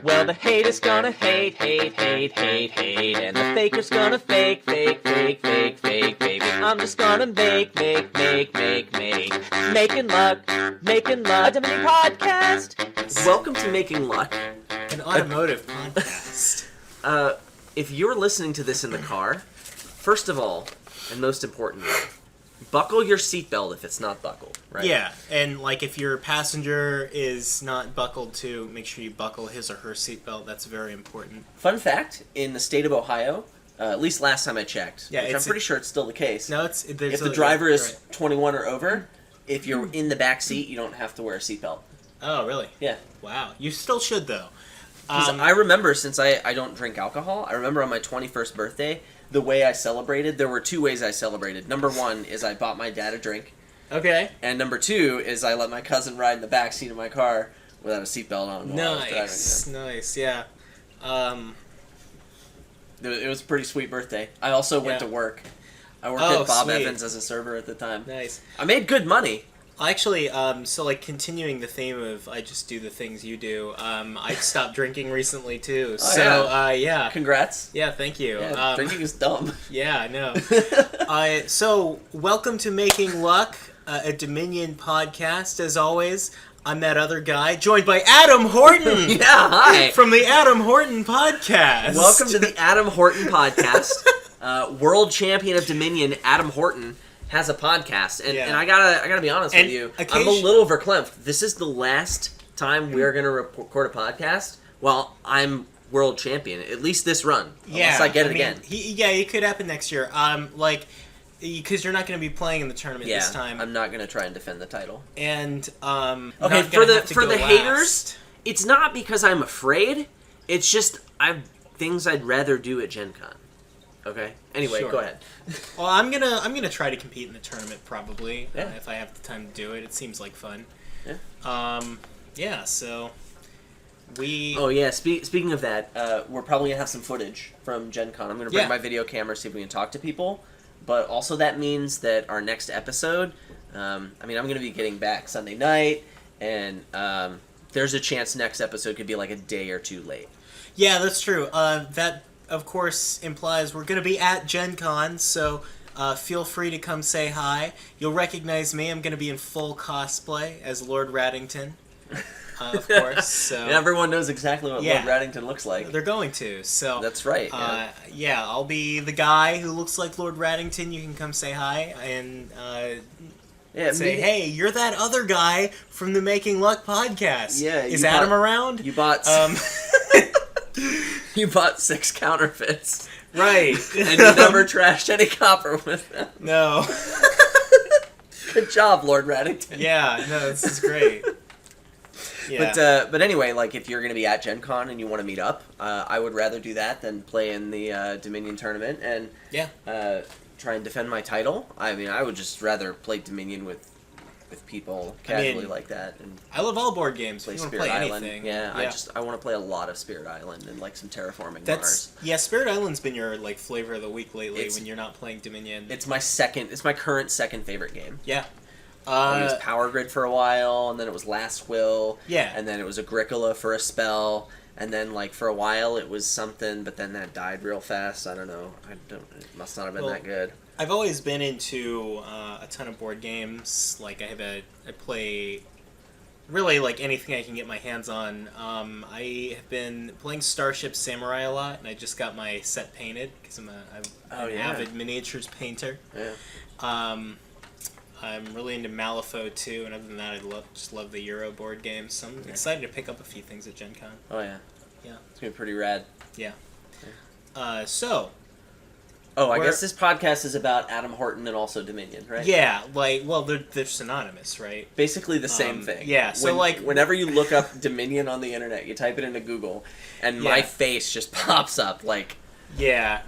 Well, the haters gonna hate, and the faker's gonna fake, baby. I'm just gonna make, making luck, a Dominion podcast. Welcome to Making Luck, an automotive podcast. If you're listening to this in the car, first of all, and most importantly, buckle your seatbelt if it's not buckled, right? Yeah, and like if your passenger is not buckled too, make sure you buckle his or her seatbelt. That's very important. Fun fact, in the state of Ohio, at least last time I checked, which I'm pretty sure it's still the case. No, if the driver is 21 or over, if you're in the back seat, you don't have to wear a seatbelt. Oh, really? Yeah. Wow. You still should, though. I remember, since I don't drink alcohol, I remember on my 21st birthday, the way I celebrated, there were two ways I celebrated. Number one is I bought my dad a drink. Okay. And number two is I let my cousin ride in the back seat of my car without a seatbelt on while I was driving. Nice, yeah. It was a pretty sweet birthday. I also went to work. I worked at Bob Evans as a server at the time. Nice. I made good money. Actually, so like continuing the theme of I just do the things you do, I stopped drinking recently too. Yeah. Congrats. Yeah, thank you. Yeah, drinking is dumb. Yeah, I know. So welcome to Making Luck, a Dominion podcast. As always, I'm that other guy, joined by Adam Horton. Yeah, hi. From the Adam Horton podcast. Welcome to the Adam Horton podcast. World champion of Dominion, Adam Horton, has a podcast, and I gotta be honest with you. I'm a little verklempt. This is the last time we're gonna record a podcast while I'm world champion. At least this run, unless I get it again. It could happen next year. Because you're not going to be playing in the tournament this time. I'm not gonna try and defend the title. And okay, for the haters, it's not because I'm afraid. It's just things I'd rather do at Gen Con. Okay. Anyway, Go ahead. Well, I'm gonna try to compete in the tournament probably if I have the time to do it. It seems like fun. Yeah. So we. Oh yeah. Speaking of that, we're probably gonna have some footage from Gen Con. I'm gonna bring my video camera, see if we can talk to people. But also that means that our next episode. I'm gonna be getting back Sunday night, and there's a chance next episode could be like a day or two late. Yeah, that's true. That, of course, implies we're going to be at Gen Con, so feel free to come say hi. You'll recognize me. I'm going to be in full cosplay as Lord Raddington, of course. So everyone knows exactly what Lord Raddington looks like. They're going to, so... That's right. I'll be the guy who looks like Lord Raddington. You can come say hi and say, hey, you're that other guy from the Making Luck podcast. Yeah. Is Adam around? You bought... You bought 6 counterfeits. Right. And you never trashed any copper with them. No. Good job, Lord Raddington. Yeah, no, this is great. Yeah. But anyway, like, if you're going to be at Gen Con and you want to meet up, I would rather do that than play in the Dominion tournament and try and defend my title. I would just rather play Dominion with people casually like that. And I love all board games. Play if you Spirit play Island. Anything. Yeah, I want to play a lot of Spirit Island and like some terraforming Mars. Yeah, Spirit Island's been your like flavor of the week lately when you're not playing Dominion. It's my current second favorite game. Yeah. It was Power Grid for a while, and then it was Last Will. Yeah. And then it was Agricola for a spell, and then like for a while it was something, but then that died real fast. I don't know. It must not have been that good. I've always been into a ton of board games. Like I play really like anything I can get my hands on. I have been playing Starship Samurai a lot, and I just got my set painted because I'm an avid miniatures painter. Yeah. I'm really into Malifaux too, and other than that, I just love the Euro board games. So I'm excited to pick up a few things at Gen Con. Oh yeah. Yeah. It's gonna be pretty rad. Yeah. I guess this podcast is about Adam Horton and also Dominion, right? Yeah, they're synonymous, right? Basically the same thing. Yeah, so whenever you look up Dominion on the internet, you type it into Google, and my face just pops up, like... Yeah.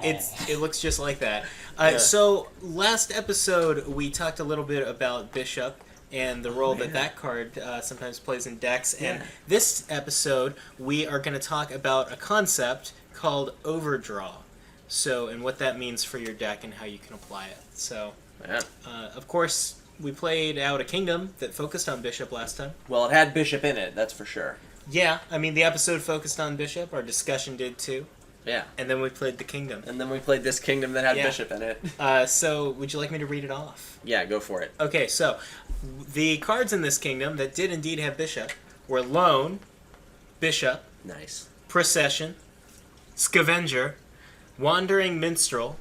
It looks just like that. So, last episode, we talked a little bit about Bishop and the role that card sometimes plays in decks, and this episode, we are going to talk about a concept called Overdraw. So, and what that means for your deck and how you can apply it. So, of course, we played out a kingdom that focused on Bishop last time. Well, it had Bishop in it, that's for sure. Yeah, I mean, the episode focused on Bishop. Our discussion did too. Yeah. And then we played the Kingdom. And then we played this Kingdom that had Bishop in it. So, would you like me to read it off? Yeah, go for it. Okay, so the cards in this Kingdom that did indeed have Bishop were Lone, Bishop, nice, Procession, Scavenger, Wandering Minstrel,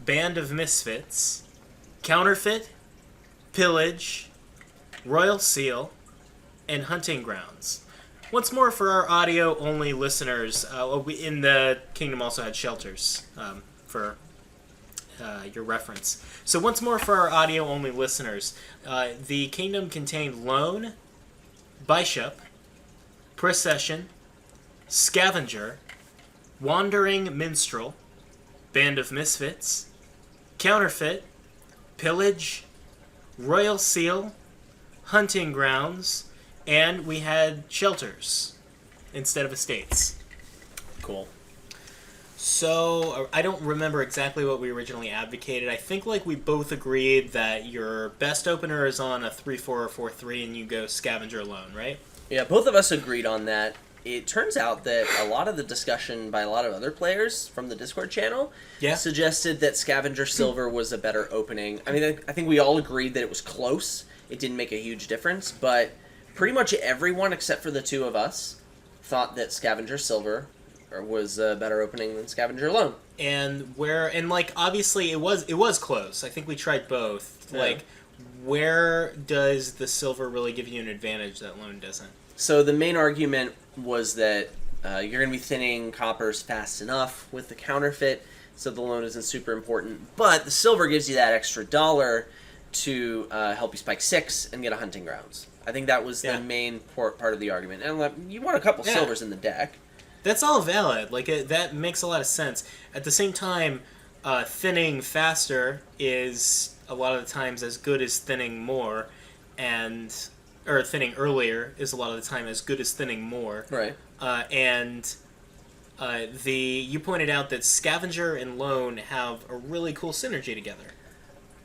Band of Misfits, Counterfeit, Pillage, Royal Seal, and Hunting Grounds. Once more for our audio-only listeners, in the Kingdom also had shelters for your reference. So once more for our audio-only listeners, the Kingdom contained Lone, Bishop, Procession, Scavenger, Wandering Minstrel, Band of Misfits, Counterfeit, Pillage, Royal Seal, Hunting Grounds, and we had shelters instead of estates. Cool. So, I don't remember exactly what we originally advocated. I think we both agreed that your best opener is on a 3-4 or 4-3 and you go Scavenger alone, right? Yeah, both of us agreed on that. It turns out that a lot of the discussion by a lot of other players from the Discord channel suggested that Scavenger Silver was a better opening. I mean, I think we all agreed that it was close. It didn't make a huge difference, but pretty much everyone except for the two of us thought that Scavenger Silver was a better opening than Scavenger Alone. And obviously it was close. I think we tried both. Yeah. Where does the Silver really give you an advantage that Lone doesn't? So the main argument was that you're going to be thinning coppers fast enough with the Counterfeit, so the Lone isn't super important. But the Silver gives you that extra $1 to help you spike 6 and get a Hunting Grounds. I think that was the main part of the argument. And you want a couple silvers in the deck. That's all valid. That makes a lot of sense. At the same time, thinning faster is a lot of the times as good as thinning more, or thinning earlier is a lot of the time as good as thinning more. Right. You pointed out that Scavenger and Lone have a really cool synergy together.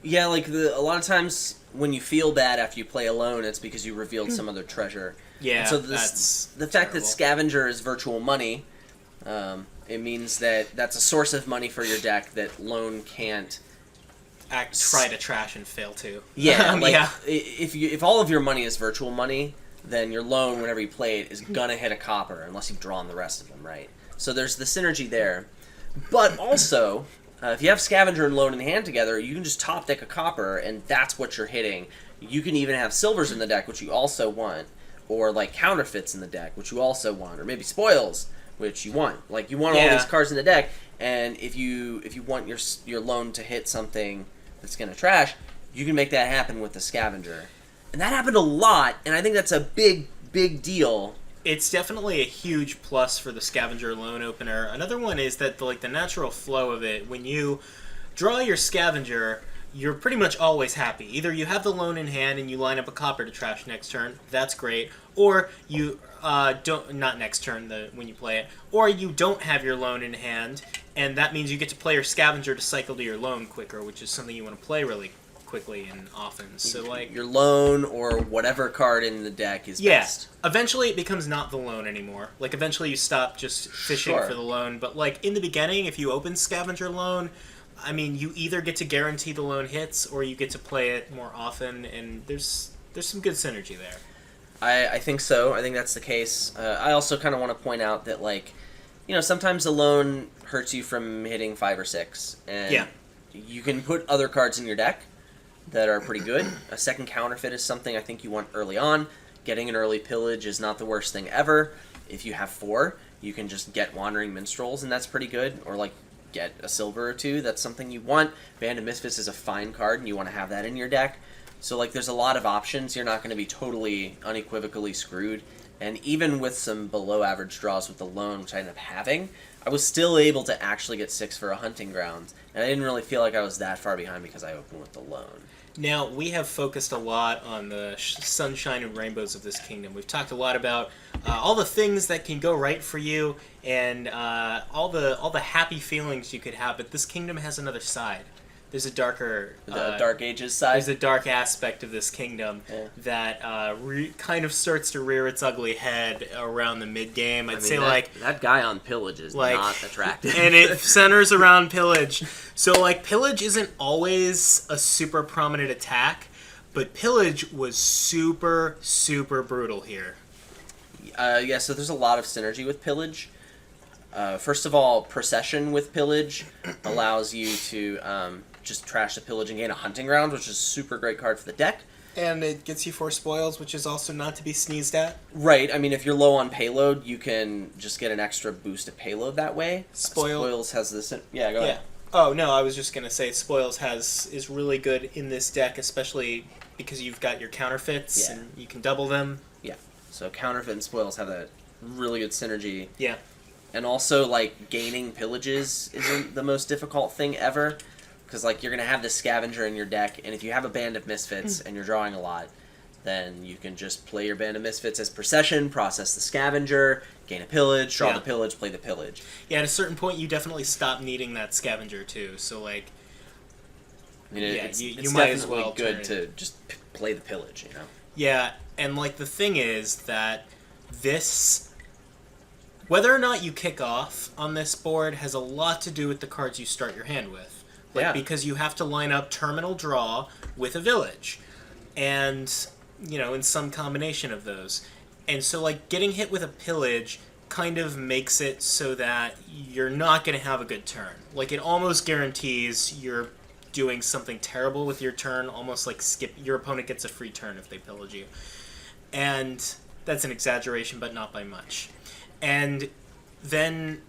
Yeah, a lot of times when you feel bad after you play Alone, it's because you revealed some other treasure. Yeah, and so the fact that Scavenger is virtual money, it means that that's a source of money for your deck that Lone can't try to trash and fail to. Yeah, if all of your money is virtual money, then your Lone, whenever you play it, is gonna hit a copper unless you've drawn the rest of them, right? So there's the synergy there. But also, if you have Scavenger and Lone in hand together, you can just top deck a copper, and that's what you're hitting. You can even have silvers in the deck, which you also want, or counterfeits in the deck, which you also want, or maybe spoils, which you want. You want all these cards in the deck, and if you want your Lone to hit something that's gonna trash, you can make that happen with the Scavenger, and that happened a lot. And I think that's a big deal. It's definitely a huge plus for the Scavenger Lone opener. Another one is that the natural flow of it, when you draw your Scavenger, you're pretty much always happy. Either you have the Lone in hand and you line up a copper to trash next turn, that's great, or you don't, not next turn when you play it, or you don't have your Lone in hand, and that means you get to play your Scavenger to cycle to your Lone quicker, which is something you want to play really quickly and often. So your Lone or whatever card in the deck is best. Eventually it becomes not the Lone anymore. Eventually you stop just fishing for the Lone, but in the beginning, if you open Scavenger Lone, I mean, you either get to guarantee the Lone hits or you get to play it more often, and there's some good synergy there. I think so. I think that's the case. I also kind of want to point out that sometimes the Lone hurts you from hitting 5 or 6, and you can put other cards in your deck that are pretty good. A second Counterfeit is something I think you want early on. Getting an early Pillage is not the worst thing ever. If you have 4, you can just get Wandering Minstrels, and that's pretty good. Or get a silver or 2. That's something you want. Band of Misfits is a fine card, and you want to have that in your deck. So there's a lot of options. You're not going to be totally unequivocally screwed. And even with some below average draws with the Lone, which I ended up having, I was still able to actually get 6 for a Hunting Grounds. And I didn't really feel like I was that far behind because I opened with the Lone. Now, we have focused a lot on the sunshine and rainbows of this kingdom. We've talked a lot about all the things that can go right for you and all the happy feelings you could have, but this kingdom has another side. there's a darker... the Dark Ages side? There's a dark aspect of this kingdom that kind of starts to rear its ugly head around the mid-game. I'd say, that guy on Pillage is not attractive. And it centers around Pillage. So, Pillage isn't always a super prominent attack, but Pillage was super, super brutal here. So there's a lot of synergy with Pillage. First of all, Procession with Pillage allows you to just trash the Pillage and gain a hunting ground, which is a super great card for the deck. And it gets you 4 spoils, which is also not to be sneezed at. Right. I mean, if you're low on payload, you can just get an extra boost of payload that way. Spoils has this... Yeah, go ahead. Oh, no, I was just going to say Spoils is really good in this deck, especially because you've got your counterfeits and you can double them. Yeah. So Counterfeit and Spoils have a really good synergy. Yeah. And also, gaining Pillages isn't the most difficult thing ever. Because, you're going to have this Scavenger in your deck, and if you have a Band of Misfits and you're drawing a lot, then you can just play your Band of Misfits as Procession, process the Scavenger, gain a Pillage, draw the Pillage, play the Pillage. Yeah, at a certain point, you definitely stop needing that Scavenger, too. So, it's you might as well good to just play the Pillage, you know? Yeah, and, the thing is that this... Whether or not you kick off on this board has a lot to do with the cards you start your hand with. Because you have to line up Terminal Draw with a Village. And, in some combination of those. And so, getting hit with a Pillage kind of makes it so that you're not going to have a good turn. It almost guarantees you're doing something terrible with your turn, almost your opponent gets a free turn if they Pillage you. And that's an exaggeration, but not by much. And then...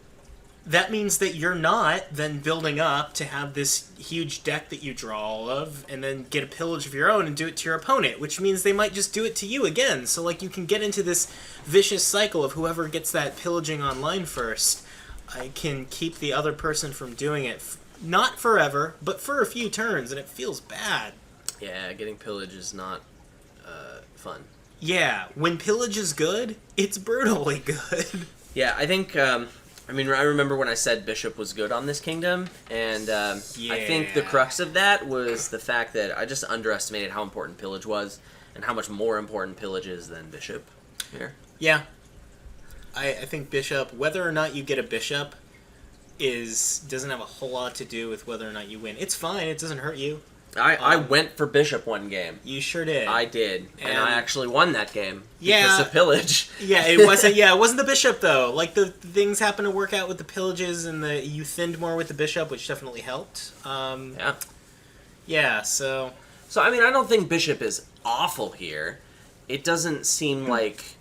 that means that you're not then building up to have this huge deck that you draw all of and then get a Pillage of your own and do it to your opponent, which means they might just do it to you again. So, you can get into this vicious cycle of whoever gets that pillaging online first. I can keep the other person from doing it, not forever, but for a few turns, and it feels bad. Yeah, getting Pillage is not fun. Yeah, when Pillage is good, it's brutally good. Yeah, I think... I remember when I said Bishop was good on this kingdom, and I think the crux of that was the fact that I just underestimated how important Pillage was, and how much more important Pillage is than Bishop here. Yeah. I think Bishop, whether or not you get a Bishop, doesn't have a whole lot to do with whether or not you win. It's fine, it doesn't hurt you. I went for Bishop one game. You sure did. I did, and I actually won that game because of Pillage. Yeah, it wasn't. Yeah, it wasn't the Bishop though. The things happened to work out with the Pillages, and you thinned more with the Bishop, which definitely helped. Yeah. Yeah. So I don't think Bishop is awful here. It doesn't seem like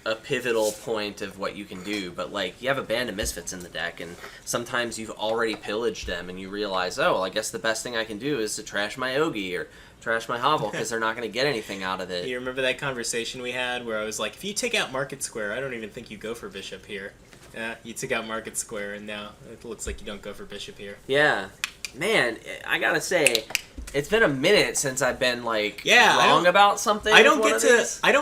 a pivotal point of what you can do, but you have a Band of Misfits in the deck, and sometimes you've already pillaged them and you realize, I guess the best thing I can do is to trash my Ogi or trash my Hovel because they're not going to get anything out of it. You remember that conversation we had where I was like, if you take out Market Square, I don't even think you go for Bishop here. Yeah, you took out Market Square, and now it looks like you don't go for Bishop here. Yeah. Man, I gotta say, it's been a minute since I've been wrong about something. I don't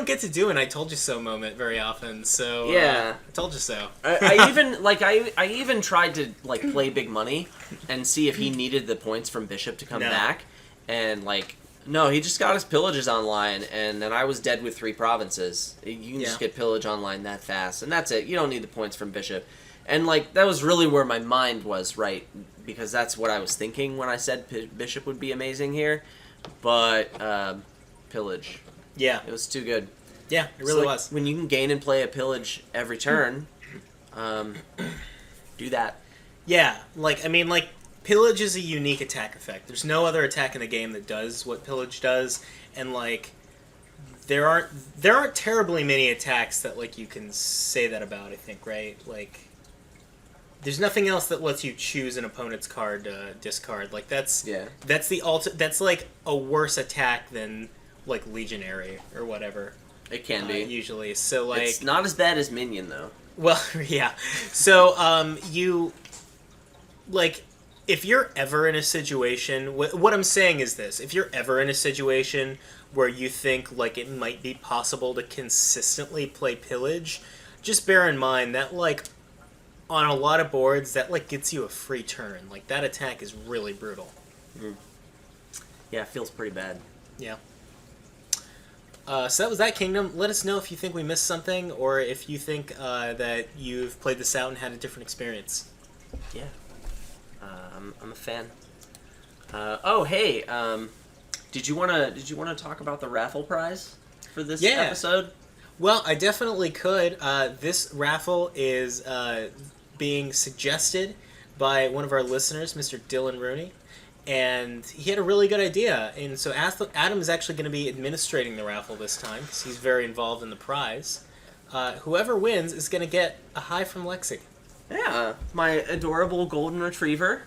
get to do an "I told you so" moment very often. So I told you so. I even tried to play big money and see if he needed the points from Bishop to come back, and no, he just got his Pillages online, and then I was dead with 3 provinces. You can just get Pillage online that fast, and that's it. You don't need the points from Bishop, and that was really where my mind was, right? Because that's what I was thinking when I said Bishop would be amazing here. But Pillage. Yeah. It was too good. Yeah, it really was. When you can gain and play a Pillage every turn, do that. Yeah. Pillage is a unique attack effect. There's no other attack in the game that does what Pillage does. And, there aren't terribly many attacks that, you can say that about, I think, right? There's nothing else that lets you choose an opponent's card to discard. That's that's a worse attack than Legionary or whatever. It can be usually. So it's not as bad as Minion though. Well, yeah. So you if you're ever in a situation, what I'm saying is this: if you're ever in a situation where you think it might be possible to consistently play Pillage, just bear in mind that on a lot of boards, that gets you a free turn. That attack is really brutal. Yeah, it feels pretty bad. Yeah. So that was that Kingdom. Let us know if you think we missed something, or if you think that you've played this out and had a different experience. Yeah. I'm a fan. Hey, did you wanna talk about the raffle prize for this episode? Well, I definitely could. This raffle is being suggested by one of our listeners, Mr. Dylan Rooney, and he had a really good idea. And so Adam is actually going to be administrating the raffle this time because he's very involved in the prize. Whoever wins is going to get a hi from Lexi. Yeah, my adorable golden retriever.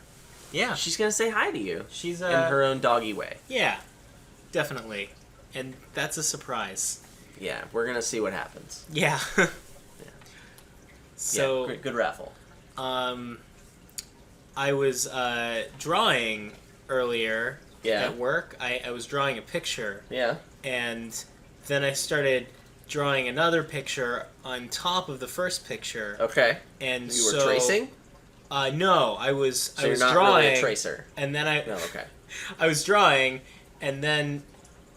Yeah, she's going to say hi to you. She's in her own doggy way. Yeah, definitely, and that's a surprise. Yeah, we're going to see what happens. Yeah. Yeah. So yeah, good raffle. I was drawing earlier at work. I was drawing a picture. Yeah. And then I started drawing another picture on top of the first picture. Okay. And you were tracing? No, I was so I was you're not drawing really a tracer. And then I No, okay. I was drawing, and then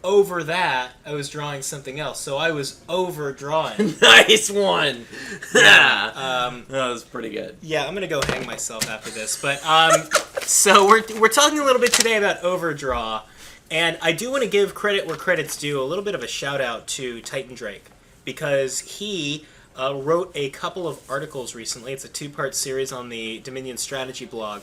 over that I was drawing something else. So I was overdrawing. Nice one. Yeah. That was pretty good. Yeah, I'm gonna go hang myself after this. But so we're talking a little bit today about Overdraw, and I do want to give credit where credit's due. A little bit of a shout out to Titan Drake, because he wrote a couple of articles recently. It's a 2-part series on the Dominion Strategy blog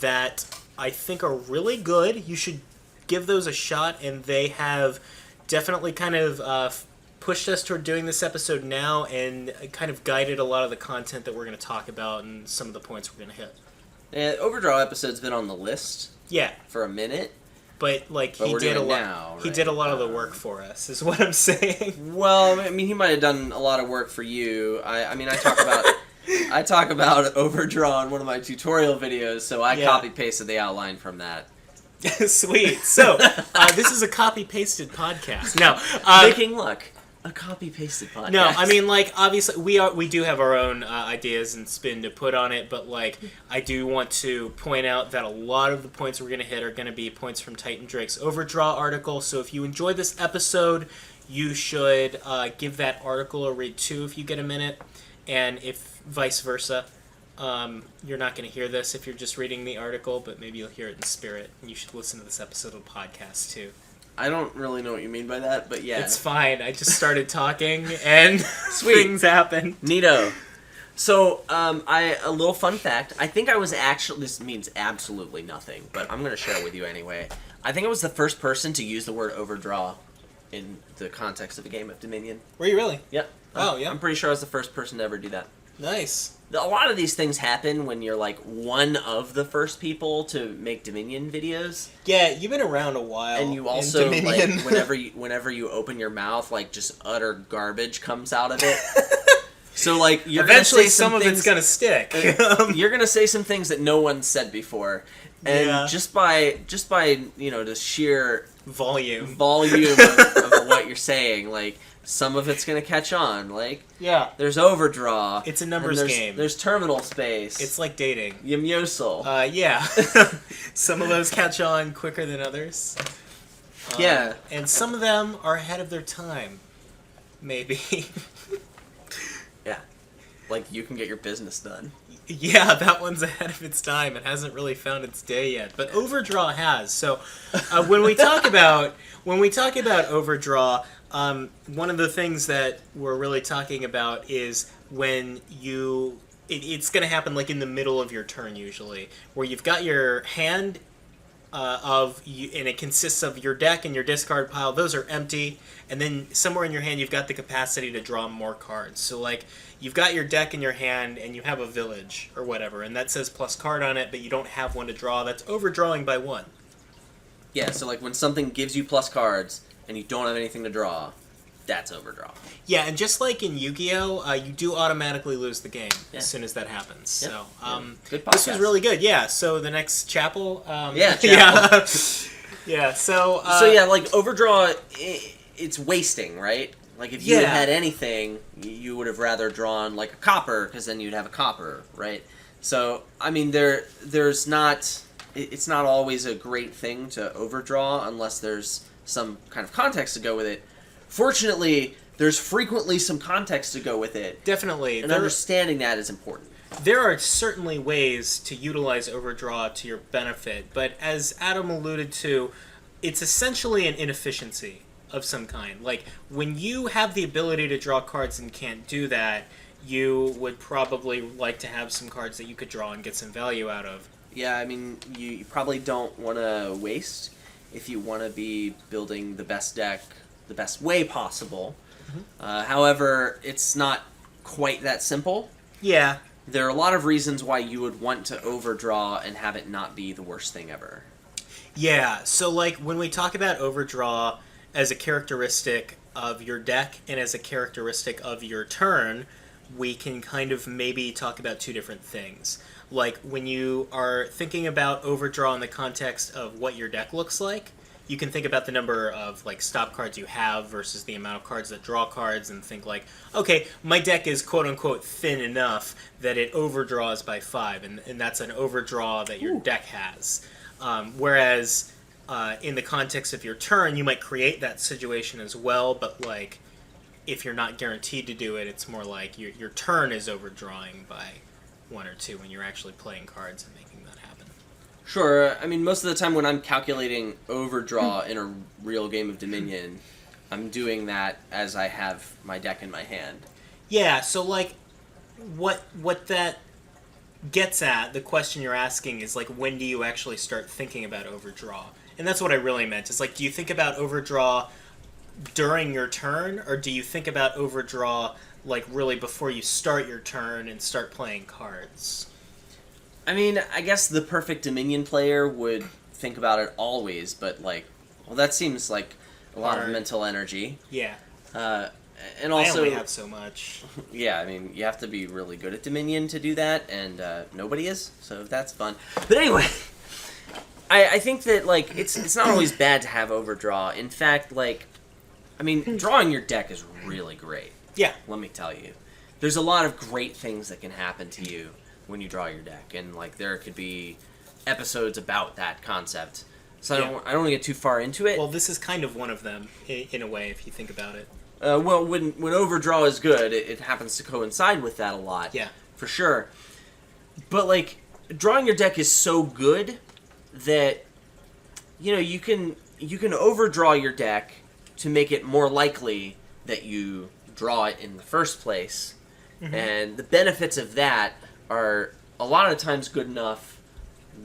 that I think are really good. You should give those a shot, and they have definitely kind of pushed us toward doing this episode now, and kind of guided a lot of the content that we're going to talk about and some of the points we're going to hit. Overdraw episode's been on the list. Yeah, for a minute. But he did a lot. Now, right? He did a lot of the work for us, is what I'm saying. Well, I mean, he might have done a lot of work for you. I mean, I talk about Overdraw in one of my tutorial videos, so I copy pasted the outline from that. Sweet. So this is a copy pasted podcast. No, making luck. A copy-pasted podcast. No, I mean, like, obviously, we do have our own ideas and spin to put on it, but, like, I do want to point out that a lot of the points we're going to hit are going to be points from Titan Drake's Overdraw article, so if you enjoyed this episode, you should give that article a read, too, if you get a minute, and if vice versa. You're not going to hear this if you're just reading the article, but maybe you'll hear it in spirit, and you should listen to this episode of the podcast, too. I don't really know what you mean by that, but yeah. It's fine. I just started talking, and things happen. Neato. So, a little fun fact. I think I was actually... This means absolutely nothing, but I'm going to share it with you anyway. I think I was the first person to use the word overdraw in the context of a game of Dominion. Were you really? Yep. Oh, yeah. I'm pretty sure I was the first person to ever do that. Nice. A lot of these things happen when you're, like, one of the first people to make Dominion videos. Yeah, you've been around a while. And you also, like, whenever you open your mouth, like, just utter garbage comes out of it. So, like, you're eventually gonna say some of it's gonna stick. You're gonna say some things that no one said before. And just by the sheer volume of what you're saying, like, some of it's going to catch on. Like, there's Overdraw. It's a numbers game. There's terminal space. It's like dating. Yimyosel. Yeah. Some of those catch on quicker than others. Yeah. And some of them are ahead of their time. Maybe. Yeah. Like, you can get your business done. Yeah, that one's ahead of its time. It hasn't really found its day yet, but Overdraw has. So, when we talk about Overdraw, one of the things that we're really talking about is when it's going to happen like in the middle of your turn usually, where you've got your hand and it consists of your deck and your discard pile. Those are empty, and then somewhere in your hand you've got the capacity to draw more cards. So like you've got your deck in your hand and you have a village or whatever, and that says plus card on it, but you don't have one to draw. That's overdrawing by 1. Yeah, so like when something gives you plus cards and you don't have anything to draw, that's Overdraw. Yeah, and just like in Yu-Gi-Oh, you do automatically lose the game as soon as that happens. Yeah. So, good podcast. This was really good. Yeah. So the next chapel. Chapel. Yeah. So yeah, like Overdraw, it's wasting, right? Like if you had anything, you would have rather drawn like a copper, because then you'd have a copper, right? So I mean, there's not it's not always a great thing to overdraw unless there's some kind of context to go with it. Fortunately, there's frequently some context to go with it. Definitely. And understanding that is important. There are certainly ways to utilize overdraw to your benefit, but as Adam alluded to, it's essentially an inefficiency of some kind. Like, when you have the ability to draw cards and can't do that, you would probably like to have some cards that you could draw and get some value out of. Yeah, I mean, you probably don't want to waste if you want to be building the best deck the best way possible. Mm-hmm. However, it's not quite that simple. Yeah. There are a lot of reasons why you would want to overdraw and have it not be the worst thing ever. Yeah, so like when we talk about overdraw as a characteristic of your deck and as a characteristic of your turn, we can kind of maybe talk about two different things. Like when you are thinking about overdraw in the context of what your deck looks like, you can think about the number of like stop cards you have versus the amount of cards that draw cards and think like, okay, my deck is quote unquote thin enough that it overdraws by 5, and that's an overdraw that your deck has. Whereas in the context of your turn, you might create that situation as well, but like if you're not guaranteed to do it, it's more like your turn is overdrawing by 1 or 2 when you're actually playing cards and making that happen. Sure. I mean, most of the time when I'm calculating overdraw in a real game of Dominion, I'm doing that as I have my deck in my hand. Yeah, so like what that gets at, the question you're asking is like, when do you actually start thinking about overdraw? And that's what I really meant. It's like, do you think about overdraw during your turn, or do you think about overdraw like really before you start your turn and start playing cards? I mean, I guess the perfect Dominion player would think about it always, but like, well, that seems like a lot of mental energy. Yeah. And also, I only have so much. Yeah, I mean, you have to be really good at Dominion to do that, and nobody is, so that's fun. But anyway, I think that like it's not always bad to have overdraw. In fact, like, I mean, drawing your deck is really great. Yeah. Let me tell you. There's a lot of great things that can happen to you when you draw your deck, and like there could be episodes about that concept. So I don't want to get too far into it. Well, this is kind of one of them in a way, if you think about it. Well, when overdraw is good, it happens to coincide with that a lot. Yeah, for sure. But like drawing your deck is so good that you can overdraw your deck to make it more likely that you draw it in the first place. Mm-hmm. And the benefits of that are a lot of times good enough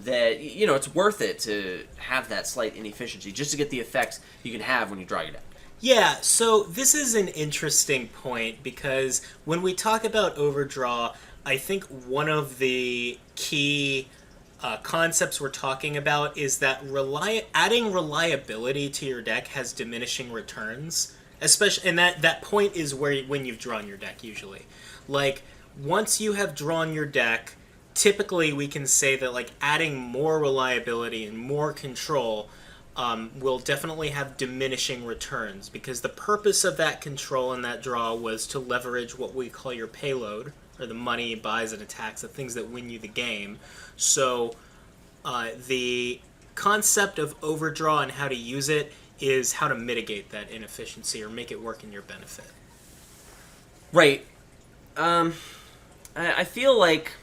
that it's worth it to have that slight inefficiency just to get the effects you can have when you draw your deck. Yeah, so this is an interesting point because when we talk about overdraw, I think one of the key concepts we're talking about is that adding reliability to your deck has diminishing returns, especially, and that point is when you've drawn your deck usually. Like once you have drawn your deck, typically we can say that like adding more reliability and more control will definitely have diminishing returns, because the purpose of that control and that draw was to leverage what we call your payload, or the money, buys, and attacks, the things that win you the game. So the concept of overdraw and how to use it is how to mitigate that inefficiency or make it work in your benefit. Right. I feel like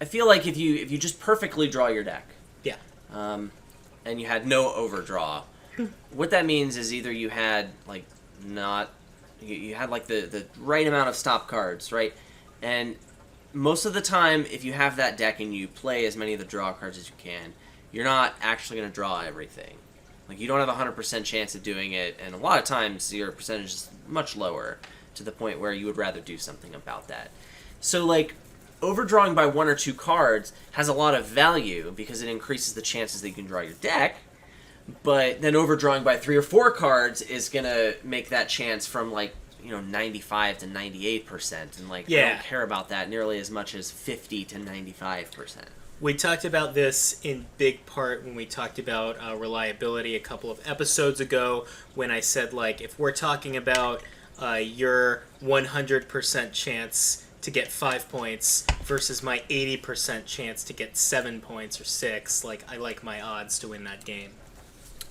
if you just perfectly draw your deck. Yeah. And you had no overdraw, what that means is either you had like you had like the right amount of stop cards, right? And most of the time, if you have that deck and you play as many of the draw cards as you can, you're not actually going to draw everything. Like you don't have a 100% chance of doing it, and a lot of times your percentage is much lower to the point where you would rather do something about that. So like overdrawing by 1 or 2 cards has a lot of value because it increases the chances that you can draw your deck, but then overdrawing by 3 or 4 cards is going to make that chance from like 95 to 98%, and like I don't care about that nearly as much as 50 to 95%. We talked about this in big part when we talked about reliability a couple of episodes ago, when I said like if we're talking about your 100% chance to get 5 points versus my 80% chance to get 7 points or 6. Like, I like my odds to win that game.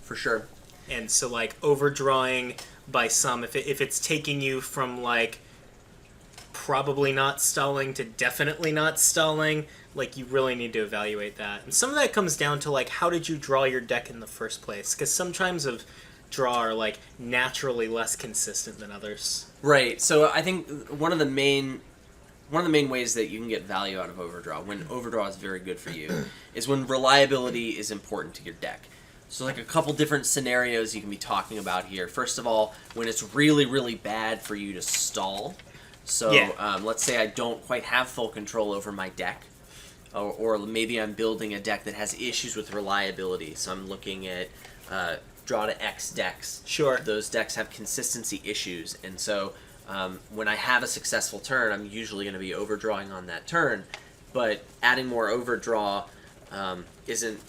For sure. And so, like, overdrawing by some, if it's taking you from, like, probably not stalling to definitely not stalling, like, you really need to evaluate that. And some of that comes down to, like, how did you draw your deck in the first place? Because sometimes of draw are, like, naturally less consistent than others. Right. So I think one of the main ways that you can get value out of Overdraw, when Overdraw is very good for you, is when reliability is important to your deck. So, like, a couple different scenarios you can be talking about here. First of all, when it's really, really bad for you to stall. So, let's say I don't quite have full control over my deck. Or maybe I'm building a deck that has issues with reliability. So I'm looking at draw to X decks. Sure. Those decks have consistency issues. And so when I have a successful turn, I'm usually going to be overdrawing on that turn. But adding more overdraw isn't,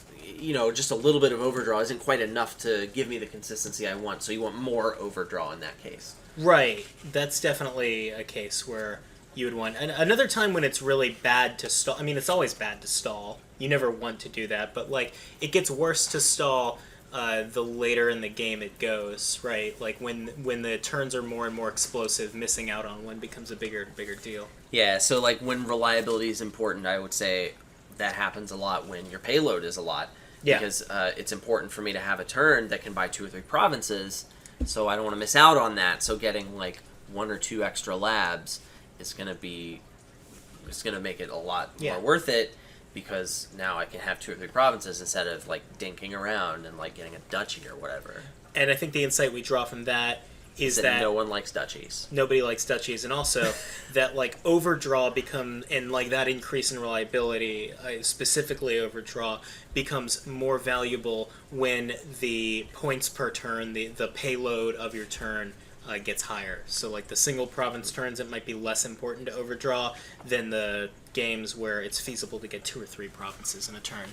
just a little bit of overdraw isn't quite enough to give me the consistency I want. So you want more overdraw in that case. Right. That's definitely a case where you would want. And another time when it's really bad to stall. I mean, it's always bad to stall. You never want to do that. But, like, it gets worse to stall the later in the game it goes, right? Like, when the turns are more and more explosive, missing out on one becomes a bigger and bigger deal. Yeah, so, like, when reliability is important, I would say that happens a lot when your payload is a lot. Yeah. Because it's important for me to have a turn that can buy 2 or 3 provinces, so I don't want to miss out on that. So getting, like, 1 or 2 extra labs is going to make it a lot more worth it, because now I can have 2 or 3 provinces instead of, like, dinking around and, like, getting a duchy or whatever. And I think the insight we draw from that is that no one likes duchies. Nobody likes duchies, and also that, like, overdraw and, like, that increase in reliability, specifically overdraw, becomes more valuable when the points per turn, the payload of your turn, gets higher. So, like, the single province turns, it might be less important to overdraw than the games where it's feasible to get 2 or 3 provinces in a turn.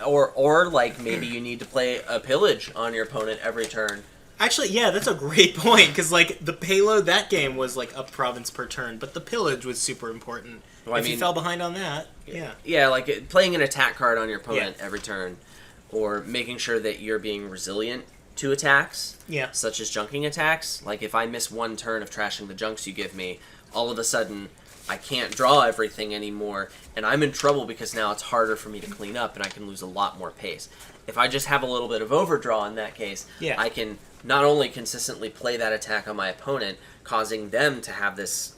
Or like, maybe you need to play a pillage on your opponent every turn. Actually, yeah, that's a great point, because, like, the payload that game was, like, a province per turn, but the pillage was super important. Well, if you fell behind on that, Yeah, like, playing an attack card on your opponent every turn, or making sure that you're being resilient to attacks, such as junking attacks. Like, if I miss 1 turn of trashing the junks you give me, all of a sudden I can't draw everything anymore, and I'm in trouble because now it's harder for me to clean up, and I can lose a lot more pace. If I just have a little bit of overdraw in that case, I can not only consistently play that attack on my opponent, causing them to have this,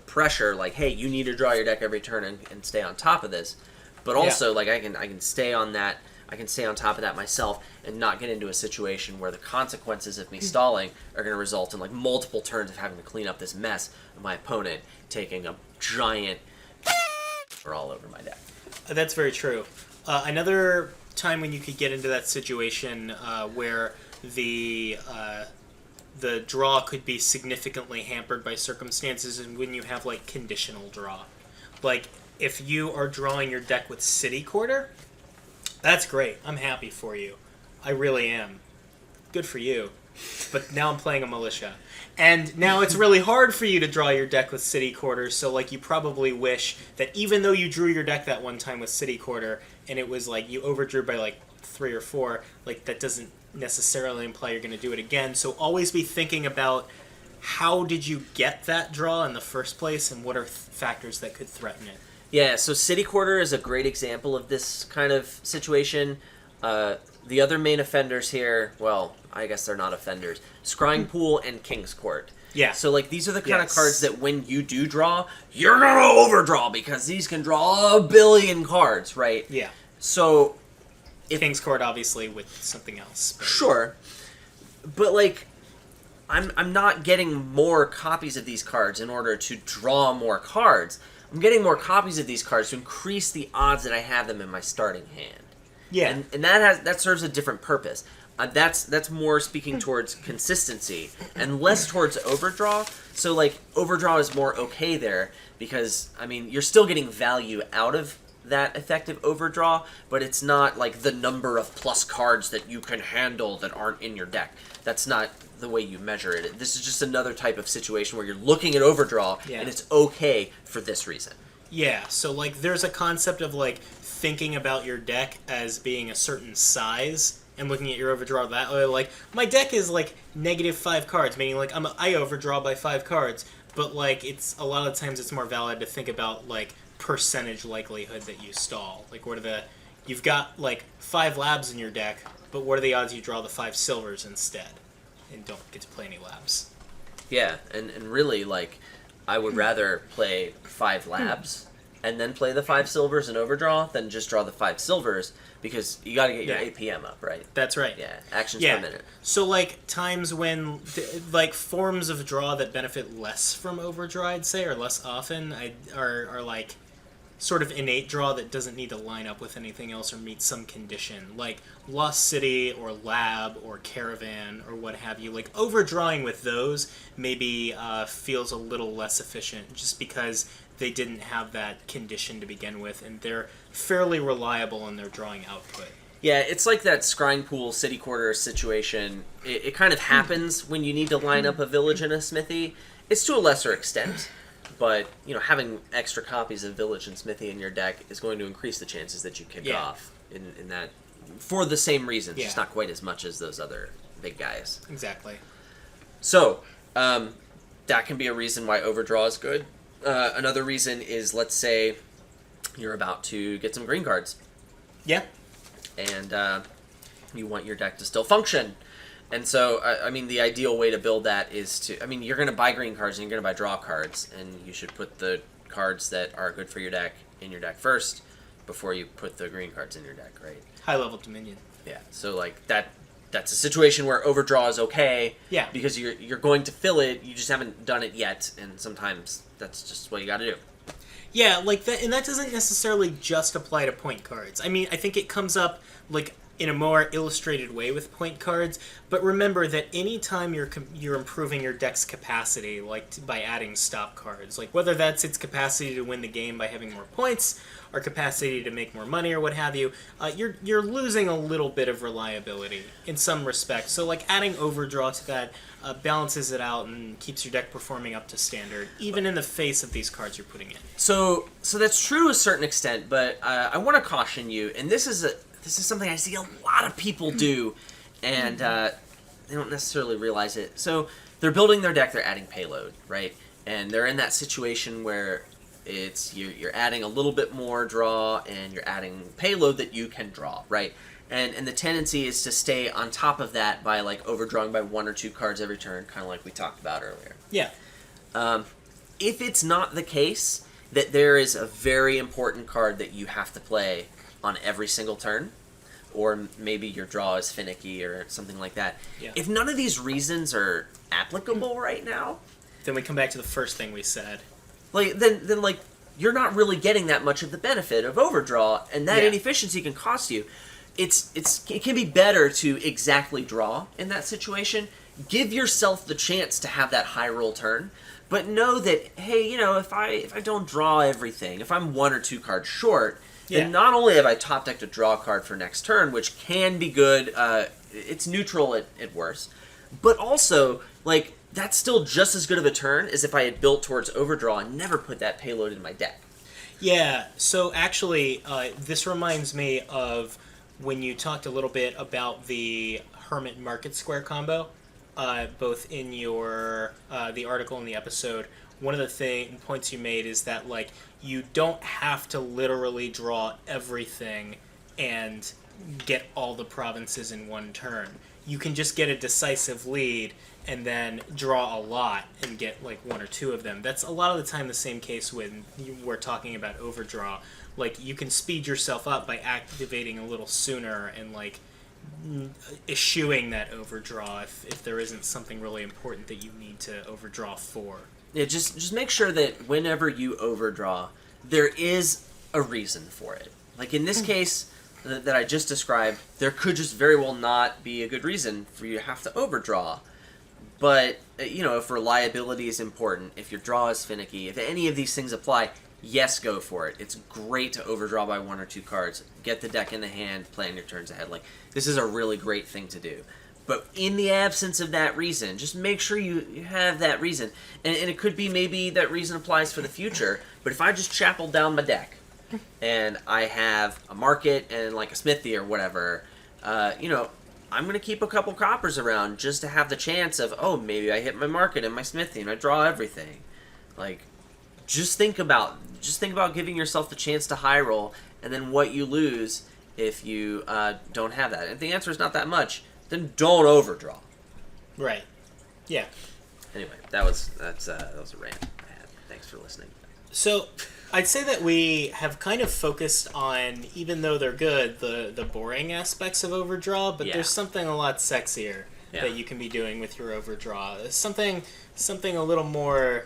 pressure, like, hey, you need to draw your deck every turn and stay on top of this, but also, like, I can stay on that. I can stay on top of that myself and not get into a situation where the consequences of me stalling are going to result in, like, multiple turns of having to clean up this mess of my opponent taking a giant all over my deck. That's very true. Another time when you could get into that situation where the draw could be significantly hampered by circumstances is when you have, like, conditional draw. Like, if you are drawing your deck with City Quarter, that's great. I'm happy for you. I really am. Good for you. But now I'm playing a militia. And now it's really hard for you to draw your deck with City Quarters, so, like, you probably wish that even though you drew your deck that one time with City Quarter, and it was, like, you overdrew by, like, 3 or 4, like, that doesn't necessarily imply you're going to do it again. So always be thinking about how did you get that draw in the first place, and what are factors that could threaten it. Yeah, so City Quarter is a great example of this kind of situation. The other main offenders here, well, I guess they're not offenders, Scrying Pool and King's Court. Yeah. So, like, these are the kind of cards that when you do draw, you're going to overdraw, because these can draw 1 billion cards, right? Yeah. So King's Court, obviously, with something else. But. Sure. But, like, I'm not getting more copies of these cards in order to draw more cards. I'm getting more copies of these cards to increase the odds that I have them in my starting hand. Yeah. And that serves a different purpose. That's more speaking towards consistency and less towards overdraw. So, like, overdraw is more okay there because, I mean, you're still getting value out of that effective overdraw, but it's not like the number of plus cards that you can handle that aren't in your deck. That's not the way you measure it. This is just another type of situation where you're looking at Overdraw, and it's okay for this reason. Yeah, so, like, there's a concept of, like, thinking about your deck as being a certain size and looking at your Overdraw that way. Like, my deck is, like, -5 cards, meaning, like, I overdraw by 5 cards, but, like, it's a lot of times it's more valid to think about, like, percentage likelihood that you stall. Like, you've got, like, 5 labs in your deck, but what are the odds you draw the 5 silvers instead and don't get to play any labs? Yeah, and really, like, I would rather play 5 labs and then play the 5 silvers and Overdraw than just draw the 5 silvers, because you got to get your APM up, right? That's right. Yeah, actions per minute. So, like, times when, like, forms of draw that benefit less from Overdraw, I'd say, or less often, are like, sort of innate draw that doesn't need to line up with anything else or meet some condition, like Lost City or Lab or Caravan or what have you. Like, overdrawing with those maybe feels a little less efficient just because they didn't have that condition to begin with, and they're fairly reliable in their drawing output. Yeah, it's like that scrying pool city quarter situation. It kind of happens when you need to line up a village and a smithy. It's to a lesser extent. But, you know, having extra copies of Village and Smithy in your deck is going to increase the chances that you kick off in that, for the same reasons, just not quite as much as those other big guys. Exactly. So, that can be a reason why Overdraw is good. Another reason is, let's say, you're about to get some green cards. Yeah. And you want your deck to still function. And so, I mean, the ideal way to build that is to... I mean, you're going to buy green cards and you're going to buy draw cards, and you should put the cards that are good for your deck in your deck first before you put the green cards in your deck, right? High-level Dominion. Yeah, so, like, that's a situation where Overdraw is okay. Yeah. Because you're going to fill it, you just haven't done it yet, and sometimes that's just what you got to do. Yeah, like that, and that doesn't necessarily just apply to point cards. I mean, I think it comes up, like, in a more illustrated way with point cards, but remember that anytime you're improving your deck's capacity, like by adding stop cards, like whether that's its capacity to win the game by having more points, or capacity to make more money, or what have you, you're losing a little bit of reliability in some respects. So, like, adding Overdraw to that balances it out and keeps your deck performing up to standard, even in the face of these cards you're putting in. So that's true to a certain extent, but I want to caution you, and this is something I see a lot of people do, and they don't necessarily realize it. So they're building their deck, they're adding payload, right? And they're in that situation where it's you're adding a little bit more draw, and you're adding payload that you can draw, right? And the tendency is to stay on top of that by, like, overdrawing by 1 or 2 cards every turn, kind of like we talked about earlier. Yeah. If it's not the case that there is a very important card that you have to play on every single turn, or maybe your draw is finicky or something like that. Yeah. If none of these reasons are applicable right now, then we come back to the first thing we said. Like then like you're not really getting that much of the benefit of Overdraw, and that inefficiency can cost you. It can be better to exactly draw in that situation. Give yourself the chance to have that high roll turn, but know that, hey, you know, if I don't draw everything, if I'm 1 or 2 cards short, then not only have I top decked a draw card for next turn, which can be good, it's neutral at worst, but also, like, that's still just as good of a turn as if I had built towards Overdraw and never put that payload in my deck. Yeah, so actually, this reminds me of when you talked a little bit about the Hermit Market Square combo, both in your the article and the episode. One of the points you made is that, like, you don't have to literally draw everything and get all the provinces in one turn. You can just get a decisive lead and then draw a lot and get, like, 1 or 2 of them. That's a lot of the time the same case when we're talking about Overdraw. Like, you can speed yourself up by activating a little sooner and, like, eschewing that Overdraw if there isn't something really important that you need to Overdraw for. Yeah, just make sure that whenever you Overdraw, there is a reason for it. Like in this case that I just described, there could just very well not be a good reason for you to have to Overdraw. But, you know, if reliability is important, if your draw is finicky, if any of these things apply, yes, go for it. It's great to Overdraw by 1 or 2 cards. Get the deck in the hand, plan your turns ahead. Like, this is a really great thing to do. But in the absence of that reason, just make sure you have that reason. And it could be maybe that reason applies for the future, but if I just chapel down my deck, and I have a market and like a smithy or whatever, I'm going to keep a couple coppers around just to have the chance of, oh, maybe I hit my market and my smithy and I draw everything. Like, just think about giving yourself the chance to high roll, and then what you lose if you don't have that. If the answer is not that much, then don't overdraw. Right. Yeah. Anyway, that was a rant I had. Thanks for listening. So, I'd say that we have kind of focused on, even though they're good, the boring aspects of Overdraw, but there's something a lot sexier that you can be doing with your Overdraw. Something a little more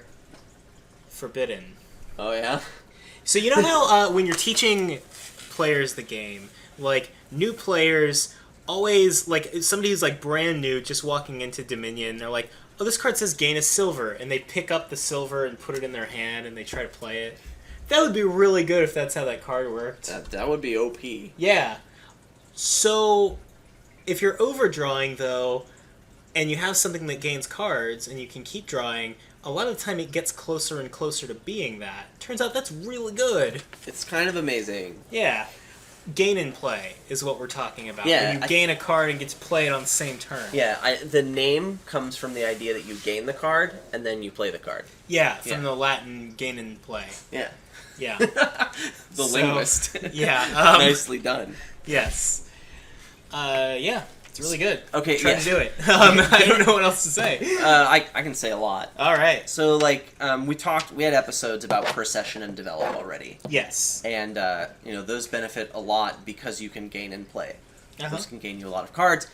forbidden. Oh, yeah? So you know how when you're teaching players the game, like, new players always, like, somebody who's, like, brand new, just walking into Dominion, they're like, oh, this card says gain a silver, and they pick up the silver and put it in their hand, and they try to play it. That would be really good if that's how that card worked. That would be OP. Yeah. So, if you're overdrawing, though, and you have something that gains cards, and you can keep drawing, a lot of the time it gets closer and closer to being that. Turns out that's really good. It's kind of amazing. Yeah. Gain and play is what we're talking about. Yeah, when you gain a card and get to play it on the same turn. Yeah, the name comes from the idea that you gain the card, and then you play the card. Yeah, from the Latin gain and play. Yeah. Yeah. The linguist. Yeah. Nicely done. Yes. Yeah, it's really good. Okay, Try to do it. I don't know what else to say. I can say a lot. All right. So, like, we had episodes about per session and develop already. Yes. And, those benefit a lot because you can gain and play. Those can gain you a lot of cards.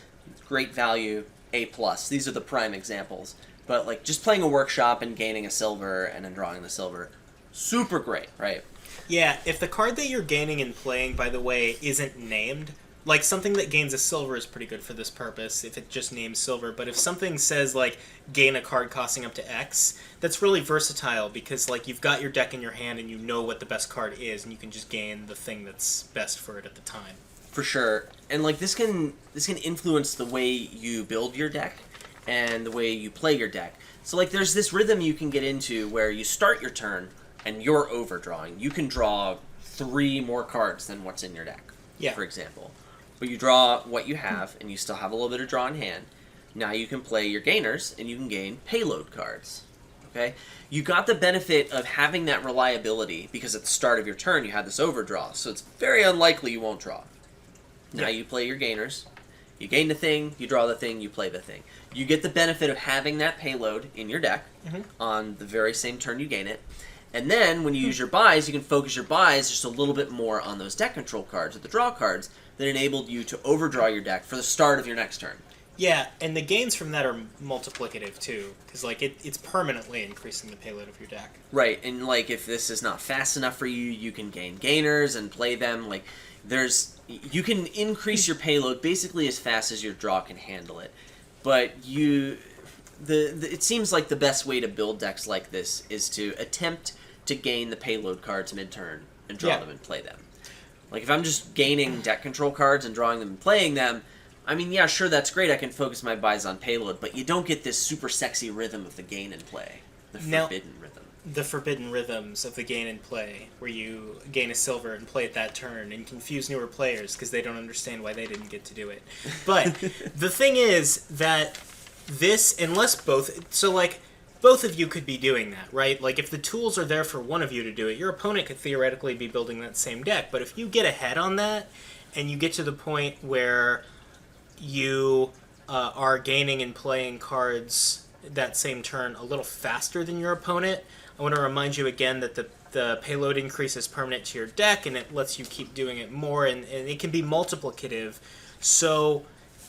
Great value, A+. These are the prime examples. But, like, just playing a workshop and gaining a silver and then drawing the silver, super great, right? Yeah, if the card that you're gaining and playing, by the way, isn't named, like, something that gains a silver is pretty good for this purpose, if it just names silver, but if something says, like, gain a card costing up to X, that's really versatile, because, like, you've got your deck in your hand and you know what the best card is, and you can just gain the thing that's best for it at the time. For sure. And, like, this can influence the way you build your deck and the way you play your deck. So, like, there's this rhythm you can get into where you start your turn and you're overdrawing. You can draw 3 more cards than what's in your deck, for example. But you draw what you have, and you still have a little bit of draw in hand. Now you can play your gainers, and you can gain payload cards. Okay? You got the benefit of having that reliability, because at the start of your turn you had this overdraw, so it's very unlikely you won't draw. Now you play your gainers, you gain the thing, you draw the thing, you play the thing. You get the benefit of having that payload in your deck on the very same turn you gain it. And then, when you use your buys, you can focus your buys just a little bit more on those deck control cards, or the draw cards, that enabled you to overdraw your deck for the start of your next turn. Yeah, and the gains from that are multiplicative, too, because, like, it's permanently increasing the payload of your deck. Right, and, like, if this is not fast enough for you, you can gain gainers and play them. Like, you can increase your payload basically as fast as your draw can handle it. But it seems like the best way to build decks like this is to attempt to gain the payload cards mid-turn and draw them and play them. Like, if I'm just gaining deck control cards and drawing them and playing them, I mean, yeah, sure, that's great. I can focus my buys on payload, but you don't get this super sexy rhythm of the gain and play. The forbidden rhythm. The forbidden rhythms of the gain and play, where you gain a silver and play it that turn and confuse newer players because they don't understand why they didn't get to do it. But the thing is that this, unless both of you could be doing that, right? Like, if the tools are there for one of you to do it, your opponent could theoretically be building that same deck. But if you get ahead on that, and you get to the point where you are gaining and playing cards that same turn a little faster than your opponent, I want to remind you again that the payload increase is permanent to your deck, and it lets you keep doing it more, and it can be multiplicative. So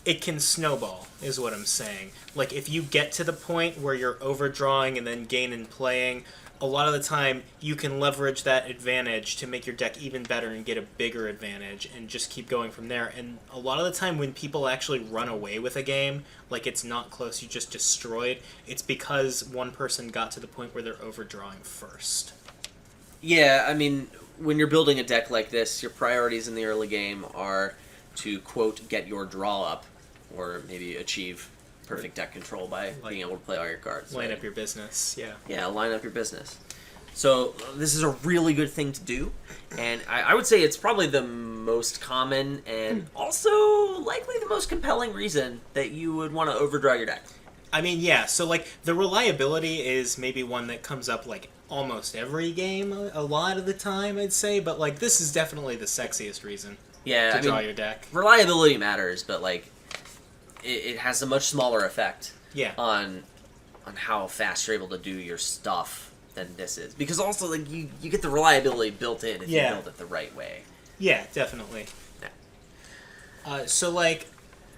it can snowball, is what I'm saying. Like, if you get to the point where you're overdrawing and then gain and playing, a lot of the time you can leverage that advantage to make your deck even better and get a bigger advantage and just keep going from there. And a lot of the time when people actually run away with a game, like it's not close, you just destroyed, it's because one person got to the point where they're overdrawing first. Yeah, I mean, when you're building a deck like this, your priorities in the early game are to, quote, get your draw up, or maybe achieve perfect deck control by being able to play all your cards. Line up your business, yeah. Yeah, line up your business. So this is a really good thing to do, and I would say it's probably the most common and also likely the most compelling reason that you would want to overdraw your deck. I mean, yeah, so, like, the reliability is maybe one that comes up, like, almost every game a lot of the time, I'd say, but, like, this is definitely the sexiest reason to draw your deck. Reliability matters, but, like, it has a much smaller effect on how fast you're able to do your stuff than this is. Because also, like, you get the reliability built in if you build it the right way. Yeah, definitely. Yeah. So, like,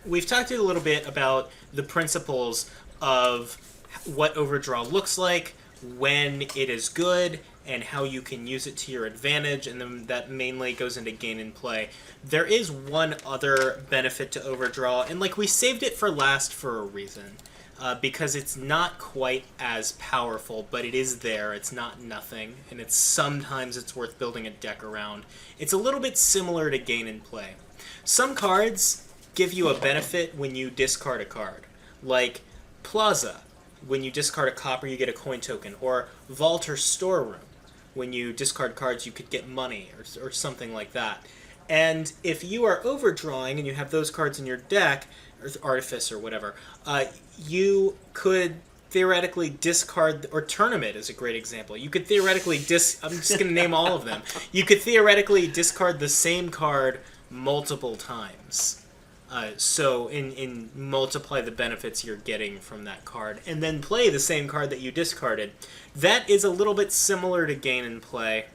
we've talked a little bit about the principles of what Overdraw looks like, when it is good, and how you can use it to your advantage, and then that mainly goes into gain and play. There is one other benefit to Overdraw, and, like, we saved it for last for a reason. Because it's not quite as powerful, but it is there. It's not nothing, and sometimes it's worth building a deck around. It's a little bit similar to gain and play. Some cards give you a benefit when you discard a card, like Plaza. When you discard a copper, you get a coin token, or Vault or Storeroom. When you discard cards, you could get money, or something like that. And if you are overdrawing and you have those cards in your deck, or Artifice or whatever, you could theoretically discard, or Tournament is a great example. You could theoretically I'm just going to name all of them. You could theoretically discard the same card multiple times. So in multiply the benefits you're getting from that card, and then play the same card that you discarded. That is a little bit similar to gain and play.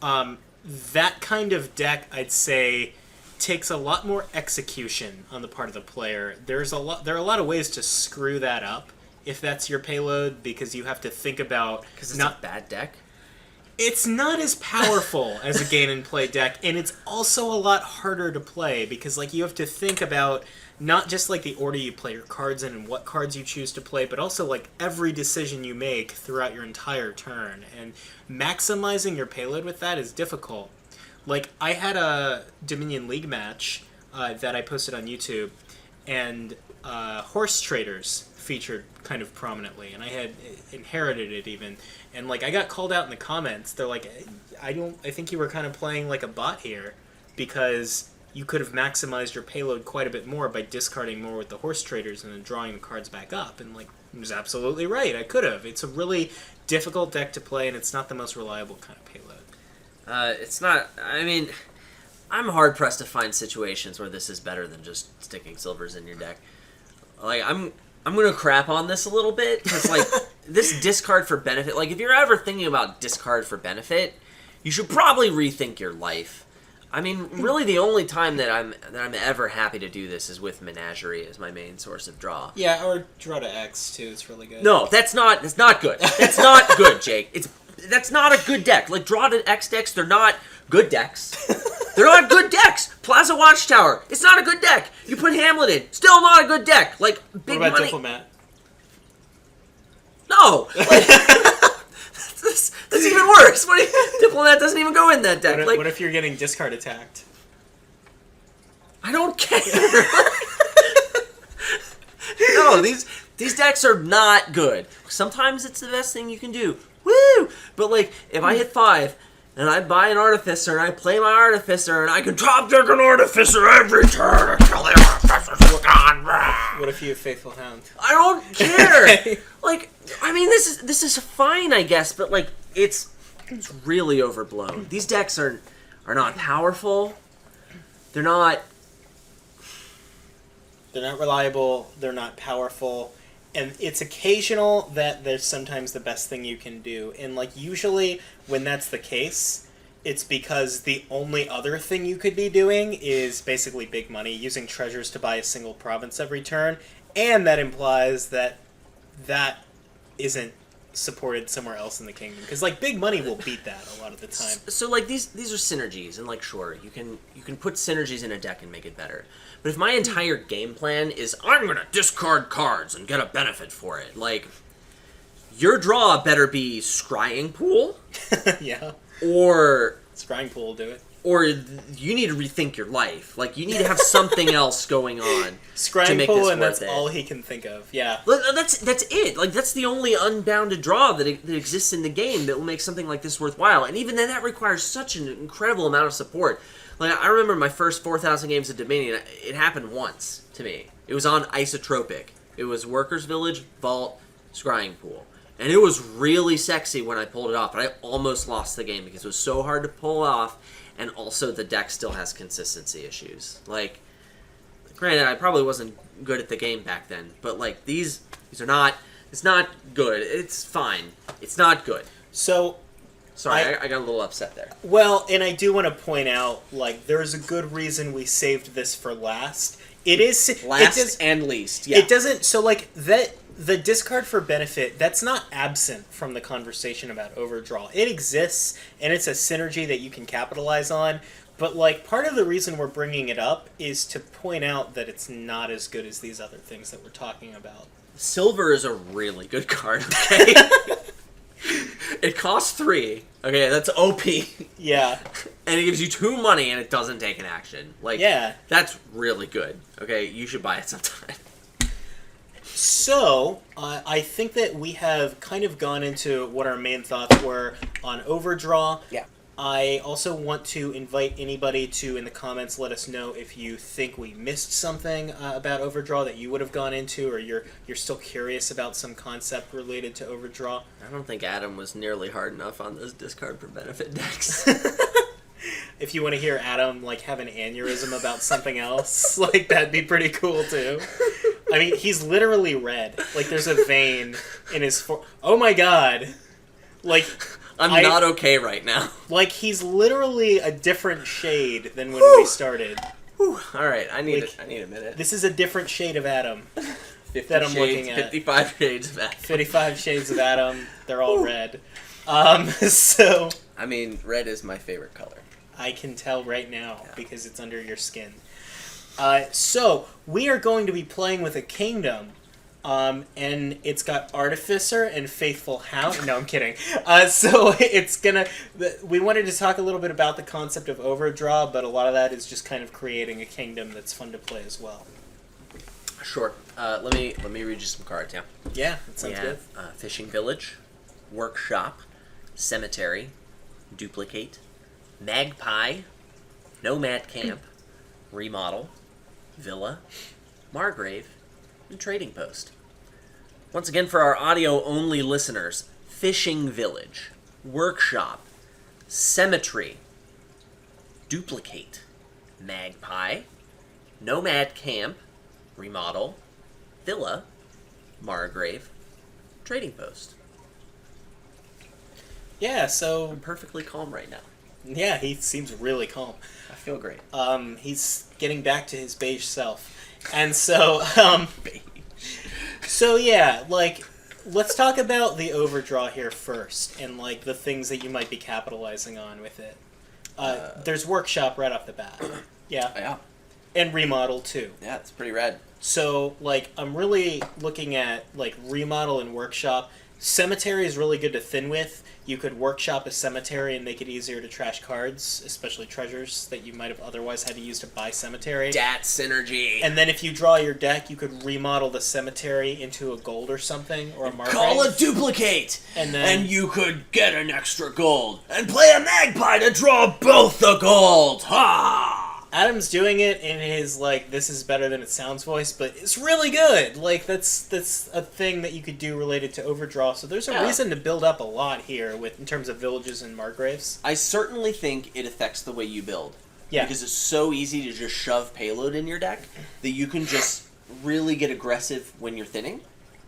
That kind of deck, I'd say, takes a lot more execution on the part of the player. There are a lot of ways to screw that up if that's your payload, because you have to think about... Because it's not a bad deck? It's not as powerful as a gain and play deck, and it's also a lot harder to play, because, like, you have to think about not just, like, the order you play your cards in and what cards you choose to play, but also, like, every decision you make throughout your entire turn, and maximizing your payload with that is difficult. Like, I had a Dominion League match that I posted on YouTube, and Horse Traders featured kind of prominently, and I had inherited it even, and, like, I got called out in the comments. They're like, I think you were kind of playing like a bot here, because you could have maximized your payload quite a bit more by discarding more with the Horse Traders and then drawing the cards back up, and, like, he was absolutely right. I could have. It's a really difficult deck to play, and it's not the most reliable kind of payload. It's not... I mean, I'm hard-pressed to find situations where this is better than just sticking silvers in your deck. Like, I'm going to crap on this a little bit, because, like, this discard for benefit... Like, if you're ever thinking about discard for benefit, you should probably rethink your life. I mean, really the only time that I'm ever happy to do this is with Menagerie as my main source of draw. Yeah, or Draw to X, too. It's really good. No, that's not good. That's not good, Jake. That's not a good deck. Like, Draw to X decks, they're not good decks. They're not good decks. Plaza Watchtower, it's not a good deck. You put Hamlet in, still not a good deck. Like, big what about money. Diplomat? No. Like, that's even worse. Diplomat doesn't even go in that deck. What if you're getting discard attacked? I don't care. No, these decks are not good. Sometimes it's the best thing you can do. Woo! But, like, if I hit 5, and I buy an Artificer, and I play my Artificer, and I can top deck an Artificer every turn until the Artificer's gone. What if you have Faithful Hound? I don't care. Like, I mean, this is fine, I guess, but, like, it's really overblown. These decks are not powerful. They're not reliable. They're not powerful. And it's occasional that there's sometimes the best thing you can do. And, like, usually when that's the case, it's because the only other thing you could be doing is basically big money, using treasures to buy a single province every turn. And that implies that that isn't supported somewhere else in the kingdom. Because, like, big money will beat that a lot of the time. So, like, these are synergies. And, like, sure, you can put synergies in a deck and make it better. But if my entire game plan is, I'm going to discard cards and get a benefit for it, like, your draw better be Scrying Pool. Yeah. Or... Scrying Pool will do it. or you need to rethink your life. Like, you need to have something else going on to make this and worth that's it. all he can think of. Yeah, that's it. Like, that's the only unbounded draw that exists in the game that will make something like this worthwhile. And even then, that requires such an incredible amount of support. Like, I remember my first 4,000 games of Dominion. It happened once to me. It was on Isotropic. It was Workers' Village, Vault, Scrying Pool. And it was really sexy when I pulled it off, but I almost lost the game because it was so hard to pull off, and also the deck still has consistency issues. Like, granted, I probably wasn't good at the game back then, but, like, these are not... It's not good. It's fine. It's not good. So... Sorry, I got a little upset there. Well, and I do want to point out, like, there's a good reason we saved this for last. It is... Last and least, yeah. It doesn't... So, like, the discard for benefit, that's not absent from the conversation about Overdraw. It exists, and it's a synergy that you can capitalize on. But, like, part of the reason we're bringing it up is to point out that it's not as good as these other things that we're talking about. Silver is a really good card, okay? It costs 3. Okay, that's OP. Yeah. And it gives you 2 money and it doesn't take an action. Like, yeah. That's really good. Okay, you should buy it sometime. So, I think that we have kind of gone into what our main thoughts were on Overdraw. Yeah. I also want to invite anybody to, in the comments, let us know if you think we missed something about Overdraw that you would have gone into, or you're still curious about some concept related to Overdraw. I don't think Adam was nearly hard enough on those discard for benefit decks. If you want to hear Adam, like, have an aneurysm about something else, like, that'd be pretty cool, too. I mean, he's literally red. Like, there's a vein in his oh my god. Like... I'm not okay right now. Like, he's literally a different shade than when we started. Whew. All right, I need a minute. This is a different shade of Adam 50 that I'm shades, looking at. 55 shades of Adam. 55 shades of Adam. They're all red. So... I mean, red is my favorite color. I can tell right now because it's under your skin. So, we are going to be playing with a kingdom. And it's got Artificer and Faithful Hound. No, I'm kidding. So it's gonna... We wanted to talk a little bit about the concept of Overdraw, but a lot of that is just kind of creating a kingdom that's fun to play as well. Sure. Let me read you some cards, yeah? Yeah, that sounds good. Fishing Village, Workshop, Cemetery, Duplicate, Magpie, Nomad Camp, Remodel, Villa, Margrave, and Trading Post. Once again, for our audio-only listeners, Fishing Village, Workshop, Cemetery, Duplicate, Magpie, Nomad Camp, Remodel, Villa, Margrave, Trading Post. Yeah, so... I'm perfectly calm right now. Yeah, he seems really calm. I feel great. He's getting back to his beige self. And so, so yeah, like, let's talk about the Overdraw here first, and, like, the things that you might be capitalizing on with it. There's Workshop right off the bat. Yeah. Yeah. And Remodel, too. Yeah, it's pretty rad. So, like, I'm really looking at, like, Remodel and Workshop. Cemetery is really good to thin with. You could Workshop a Cemetery and make it easier to trash cards, especially treasures that you might have otherwise had to use to buy Cemetery. Dat synergy. And then if you draw your deck, you could remodel the Cemetery into a gold or something, or a Margrave. Call a Duplicate! And you could get an extra gold. And play a Magpie to draw both the gold! Ha! Adam's doing it in his, like, this is better than it sounds voice, but it's really good. Like, that's a thing that you could do related to Overdraw, so there's a reason to build up a lot here in terms of villages and Margraves. I certainly think it affects the way you build. Yeah. Because it's so easy to just shove payload in your deck that you can just really get aggressive when you're thinning.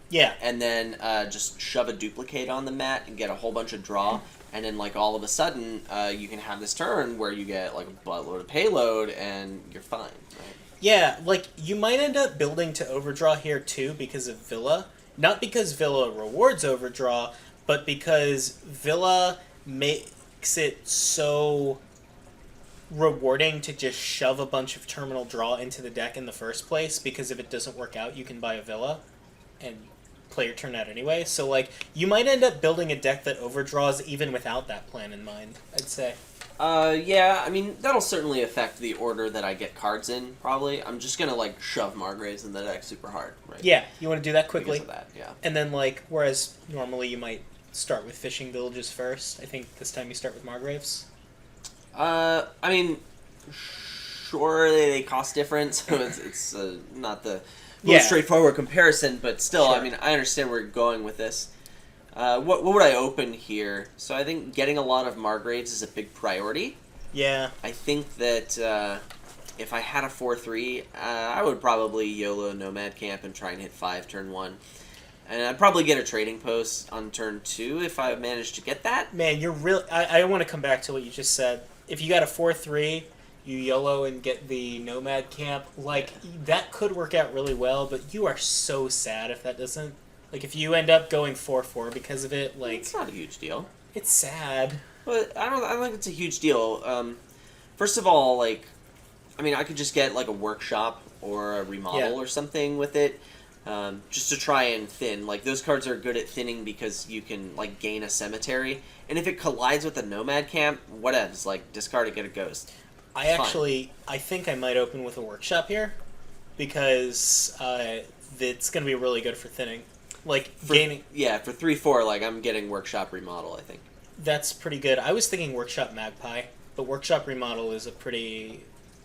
Yeah. And then just shove a Duplicate on the mat and get a whole bunch of draw. And then, like, all of a sudden, you can have this turn where you get, like, a buttload of payload and you're fine, right? Yeah, like, you might end up building to Overdraw here, too, because of Villa. Not because Villa rewards Overdraw, but because Villa makes it so rewarding to just shove a bunch of terminal draw into the deck in the first place, because if it doesn't work out, you can buy a Villa and play your turn out anyway. So, like, you might end up building a deck that overdraws even without that plan in mind, I'd say. Yeah, I mean, that'll certainly affect the order that I get cards in, probably. I'm just gonna, like, shove Margraves in the deck super hard, right? Yeah, you want to do that quickly. Because of that, yeah. And then, like, whereas normally you might start with fishing villages first, I think this time you start with Margraves. I mean, sure, they cost different, so it's not the most straightforward comparison, but still, sure. I mean, I understand where you're going with this. What would I open here? So I think getting a lot of Margraves is a big priority. Yeah. I think that if I had a 4-3, I would probably YOLO Nomad Camp and try and hit 5 turn 1. And I'd probably get a trading post on turn 2 if I managed to get that. Man, you're real. I want to come back to what you just said. If you got a 4-3, you YOLO and get the Nomad Camp, like, that could work out really well, but you are so sad if that doesn't. Like, if you end up going 4-4 because of it, like... It's not a huge deal. It's sad. But I don't think it's a huge deal. First of all, like, I mean, I could just get, like, a workshop or a remodel or something with it, just to try and thin. Like, those cards are good at thinning because you can, like, gain a cemetery. And if it collides with a Nomad Camp, whatevs. Like, discard it, get a ghost. I think I might open with a workshop here, because it's going to be really good for thinning. Like, gaining... Yeah, for 3-4, like, I'm getting Workshop Remodel, I think. That's pretty good. I was thinking Workshop Magpie, but Workshop Remodel is a pretty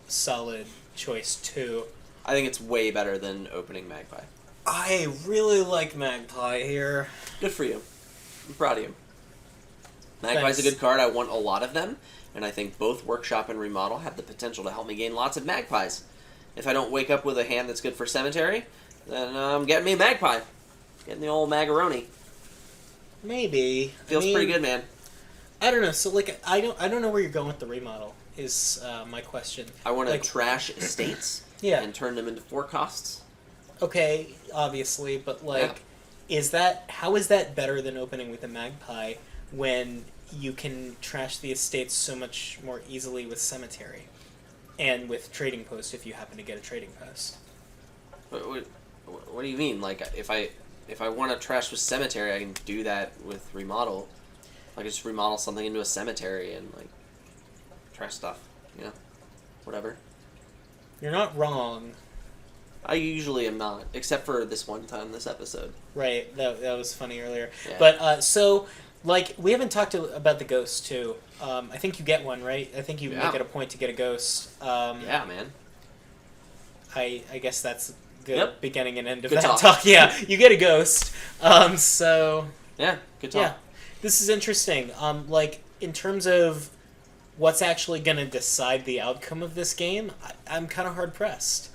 solid choice, too. I think it's way better than opening Magpie. I really like Magpie here. Good for you. I'm proud of you. Magpie's a good card. I want a lot of them, and I think both Workshop and Remodel have the potential to help me gain lots of Magpies. If I don't wake up with a hand that's good for Cemetery, then I'm getting me a Magpie. Getting the old Magaroni. Maybe. Feels pretty good, man. I don't know. So, like, I don't know where you're going with the remodel, is my question. I want to trash estates and turn them into 4 costs. Okay, obviously, but, like, how is that better than opening with a Magpie when you can trash the estates so much more easily with Cemetery? And with Trading Post, if you happen to get a Trading Post. What do you mean? Like, if I want to trash with Cemetery, I can do that with Remodel. Like, just remodel something into a cemetery and, like, trash stuff, you know? Whatever. You're not wrong. I usually am not, except for this one time this episode. Right, that was funny earlier. Yeah. But, so, like, we haven't talked about the ghost, too. I think you get one, right? I think you make it a point to get a ghost. Yeah, man. I guess that's the beginning and end of good that talk. Yeah, you get a ghost. So... Yeah, good talk. Yeah. This is interesting. Like, in terms of what's actually going to decide the outcome of this game, I'm kind of hard-pressed.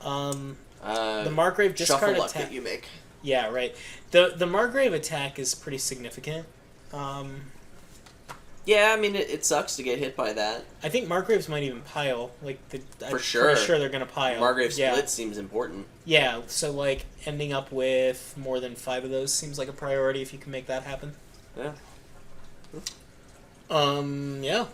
The Margrave discard attack attack that you make. Yeah, right. The Margrave attack is pretty significant. Yeah, I mean, it sucks to get hit by that. I think Margraves might even pile. Like, I'm sure. Pretty sure they're going to pile. Margrave split seems important. Yeah, so, like, ending up with more than 5 of those seems like a priority if you can make that happen. Yeah. Yeah.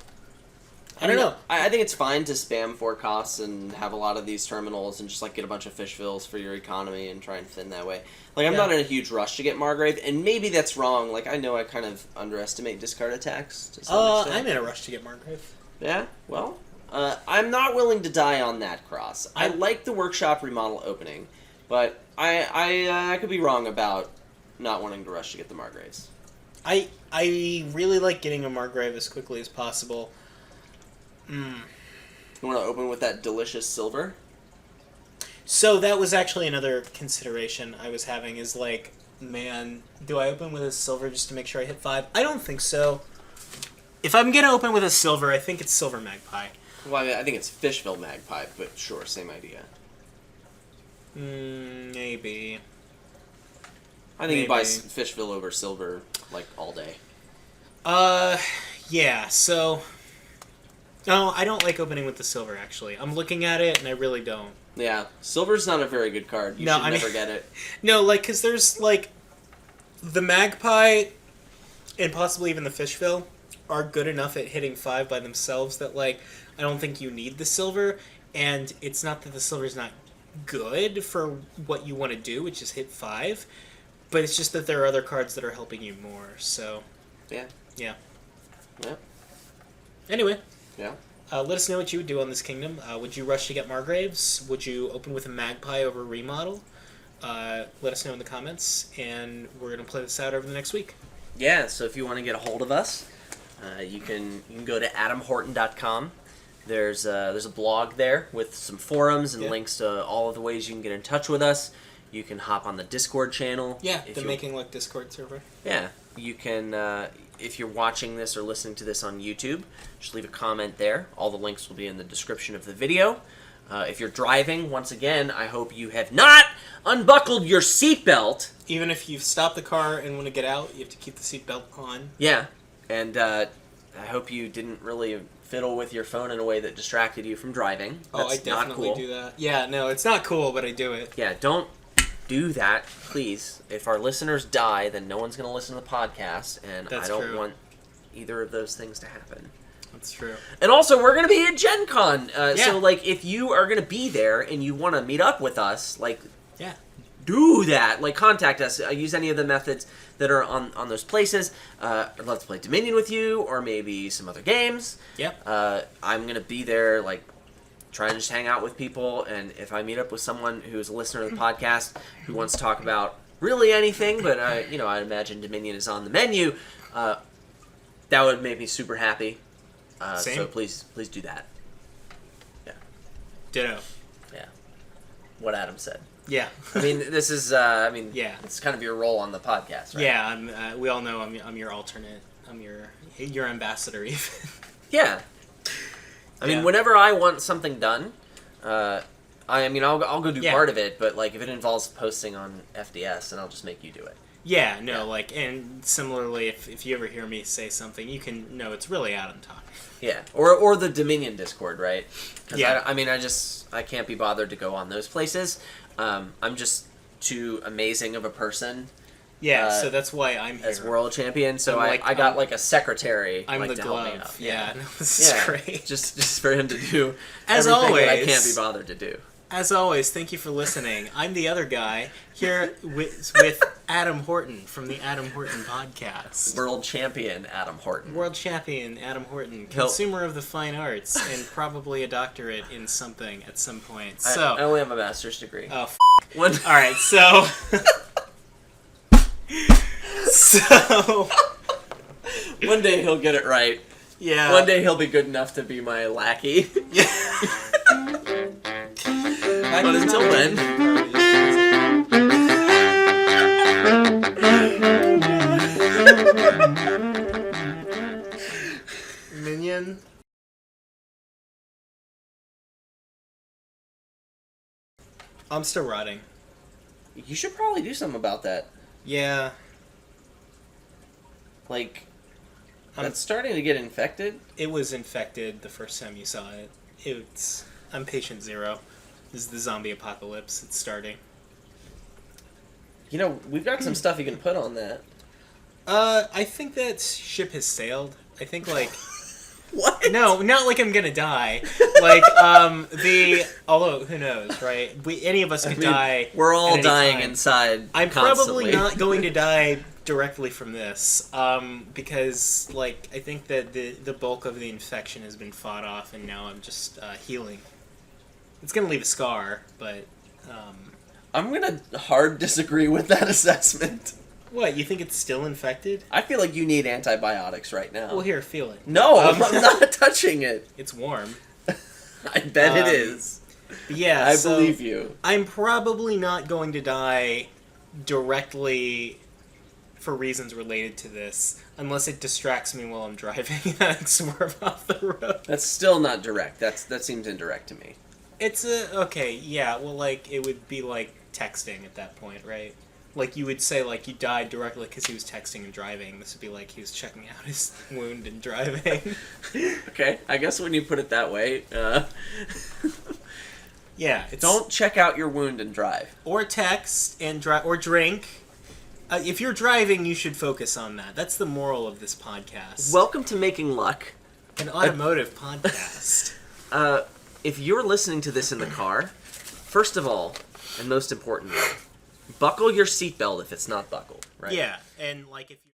I don't know. I think it's fine to spam 4 costs and have a lot of these terminals and just, like, get a bunch of fish fills for your economy and try and thin that way. Like, I'm not in a huge rush to get Margrave, and maybe that's wrong. Like, I know I kind of underestimate discard attacks to some extent. I'm in a rush to get Margrave. Yeah? Well, I'm not willing to die on that cross. I like the Workshop Remodel opening, but I could be wrong about not wanting to rush to get the Margraves. I really like getting a Margrave as quickly as possible. You want to open with that delicious silver? So that was actually another consideration I was having is like, man, do I open with a silver just to make sure I hit 5? I don't think so. If I'm going to open with a silver, I think it's Silver Magpie. Well, I think it's Fishville Magpie, but sure, same idea. Maybe. I think he buys Fishville over silver, like, all day. Yeah, so... No, I don't like opening with the silver, actually. I'm looking at it, and I really don't. Yeah, silver's not a very good card. You should never get it. No, like, because there's, like, the Magpie, and possibly even the Fishville, are good enough at hitting 5 by themselves that, like, I don't think you need the silver, and it's not that the silver's not good for what you want to do, which is hit 5, but it's just that there are other cards that are helping you more, so... Yeah. Yeah. Yeah. Anyway. Yeah. Let us know what you would do on this kingdom. Would you rush to get Margraves? Would you open with a Magpie over Remodel? Let us know in the comments, and we're going to play this out over the next week. Yeah, so if you want to get a hold of us, you can go to adamhorton.com. There's a blog there with some forums and links to all of the ways you can get in touch with us. You can hop on the Discord channel. Yeah, the Making Luck Discord server. Yeah, you can, if you're watching this or listening to this on YouTube, just leave a comment there. All the links will be in the description of the video. If you're driving, once again, I hope you have not unbuckled your seatbelt. Even if you've stopped the car and want to get out, you have to keep the seatbelt on. Yeah, and I hope you didn't really fiddle with your phone in a way that distracted you from driving. That's I definitely not cool. do that. Yeah, no, it's not cool, but I do it. Yeah, don't do that, please. If our listeners die, then no one's going to listen to the podcast, and I don't want either of those things to happen. That's true. And also, we're going to be at Gen Con. So, like, if you are going to be there and you want to meet up with us, like, do that. Like, contact us. Use any of the methods that are on those places. I'd love to play Dominion with you, or maybe some other games. Yep. I'm going to be there, like, try and just hang out with people. And if I meet up with someone who's a listener of the podcast who wants to talk about really anything, but, I imagine Dominion is on the menu, that would make me super happy. So please do that. Yeah. Ditto. Yeah. What Adam said. Yeah. I mean, this is, it's kind of your role on the podcast, right? Yeah, we all know I'm your alternate. I'm your ambassador, even. Yeah. I mean, whenever I want something done, I'll go do part of it, but, like, if it involves posting on FDS, then I'll just make you do it. Yeah, no, like, and similarly, if you ever hear me say something, you can know it's really Adam talking. Yeah, or the Dominion Discord, right? Because I can't be bothered to go on those places. I'm just too amazing of a person. Yeah, so that's why I'm here. As world champion, so I got, like, a secretary I'm the to glove. help me out. Yeah, no, this is great. Just for him to do as everything always, that I can't be bothered to do. As always, thank you for listening. I'm the other guy here with Adam Horton from the Adam Horton podcast. World champion Adam Horton. World champion Adam Horton, consumer of the fine arts, and probably a doctorate in something at some point. I only have a master's degree. Oh, all right, so one day he'll get it right. Yeah. One day he'll be good enough to be my lackey. Yeah. But until then... Minion. I'm still rotting. You should probably do something about that. Yeah. Like, it's starting to get infected. It was infected the first time you saw it. I'm patient zero. This is the zombie apocalypse. It's starting. We've got some stuff you can put on that. I think that ship has sailed. I think, like... What? No, not like I'm gonna die. Like, although, who knows, right? Any of us could die. We're all dying inside. I'm constantly. probably not going to die directly from this, because, like, I think that the bulk of the infection has been fought off, and now I'm just healing. It's gonna leave a scar, but I'm gonna hard disagree with that assessment. What, you think it's still infected? I feel like you need antibiotics right now. Well, here, feel it. No, I'm not touching it. It's warm. I bet it is. Yeah, I believe you. I'm probably not going to die directly for reasons related to this, unless it distracts me while I'm driving and I swerve off the road. That's still not direct. That seems indirect to me. It's okay, yeah, well, like, it would be like texting at that point, right? Like, you would say, like, you died directly because he was texting and driving. This would be like he was checking out his wound and driving. Okay, I guess when you put it that way, yeah, don't check out your wound and drive. Or text and drive, or drink. If you're driving, you should focus on that. That's the moral of this podcast. Welcome to Making Luck. An automotive podcast. If you're listening to this in the car, first of all, and most importantly, buckle your seatbelt if it's not buckled, right? Yeah, and like if you